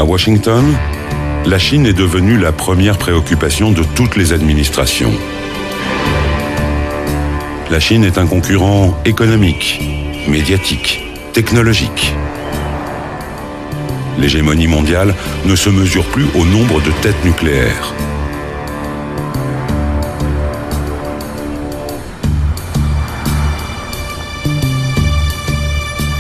Washington, la Chine est devenue la première préoccupation de toutes les administrations. La Chine est un concurrent économique, médiatique, technologique. L'hégémonie mondiale ne se mesure plus au nombre de têtes nucléaires.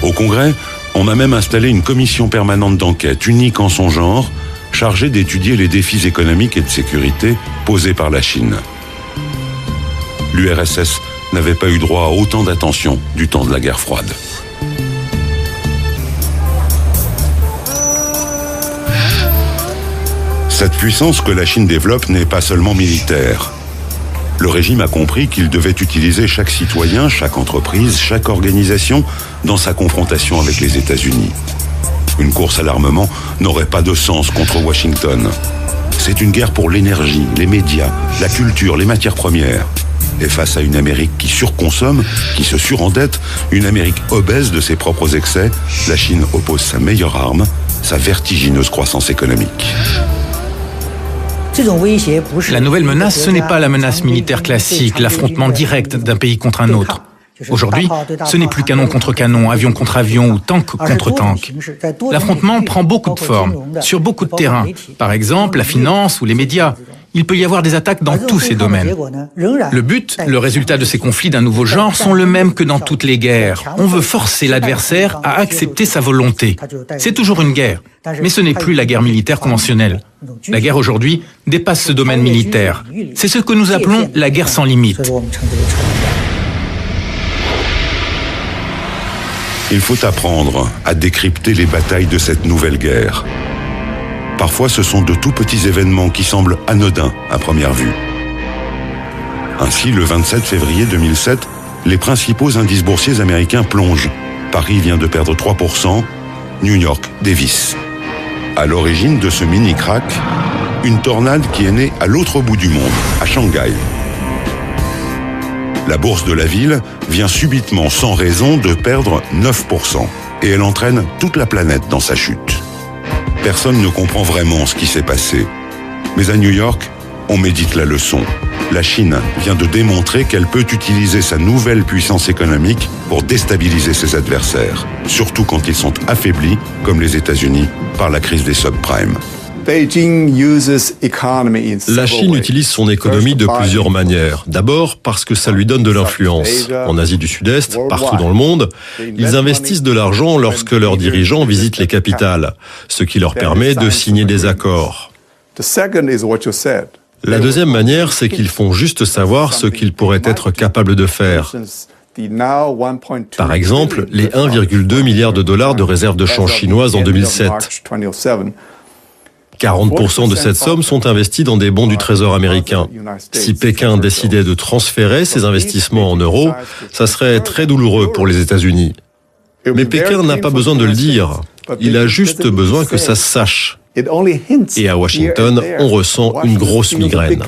Au Congrès, on a même installé une commission permanente d'enquête, unique en son genre, chargée d'étudier les défis économiques et de sécurité posés par la Chine. L'URSS n'avait pas eu droit à autant d'attention du temps de la guerre froide. Cette puissance que la Chine développe n'est pas seulement militaire. Le régime a compris qu'il devait utiliser chaque citoyen, chaque entreprise, chaque organisation dans sa confrontation avec les États-Unis. Une course à l'armement n'aurait pas de sens contre Washington. C'est une guerre pour l'énergie, les médias, la culture, les matières premières. Et face à une Amérique qui surconsomme, qui se surendette, une Amérique obèse de ses propres excès, la Chine oppose sa meilleure arme, sa vertigineuse croissance économique. La nouvelle menace, ce n'est pas la menace militaire classique, l'affrontement direct d'un pays contre un autre. Aujourd'hui, ce n'est plus canon contre canon, avion contre avion ou tank contre tank. L'affrontement prend beaucoup de formes, sur beaucoup de terrains. Par exemple, la finance ou les médias. Il peut y avoir des attaques dans tous ces domaines. Le but, le résultat de ces conflits d'un nouveau genre sont le même que dans toutes les guerres. On veut forcer l'adversaire à accepter sa volonté. C'est toujours une guerre, mais ce n'est plus la guerre militaire conventionnelle. La guerre aujourd'hui dépasse ce domaine militaire. C'est ce que nous appelons la guerre sans limite. Il faut apprendre à décrypter les batailles de cette nouvelle guerre. Parfois, ce sont de tout petits événements qui semblent anodins à première vue. Ainsi, le 27 février 2007, les principaux indices boursiers américains plongent. Paris vient de perdre 3%, New York dévisse. À l'origine de ce mini-crack, une tornade qui est née à l'autre bout du monde, à Shanghai. La bourse de la ville vient subitement, sans raison, de perdre 9%. Et elle entraîne toute la planète dans sa chute. Personne ne comprend vraiment ce qui s'est passé. Mais à New York, on médite la leçon. La Chine vient de démontrer qu'elle peut utiliser sa nouvelle puissance économique pour déstabiliser ses adversaires, surtout quand ils sont affaiblis, comme les États-Unis, par la crise des subprimes. La Chine utilise son économie de plusieurs manières. D'abord parce que ça lui donne de l'influence. En Asie du Sud-Est, partout dans le monde, ils investissent de l'argent lorsque leurs dirigeants visitent les capitales, ce qui leur permet de signer des accords. La deuxième manière, c'est qu'ils font juste savoir ce qu'ils pourraient être capables de faire. Par exemple, les 1,2 milliard de dollars de réserves de change chinoises en 2007. 40% de cette somme sont investis dans des bons du Trésor américain. Si Pékin décidait de transférer ces investissements en euros, ça serait très douloureux pour les États-Unis. Mais Pékin n'a pas besoin de le dire. Il a juste besoin que ça se sache. Et à Washington, on ressent une grosse migraine.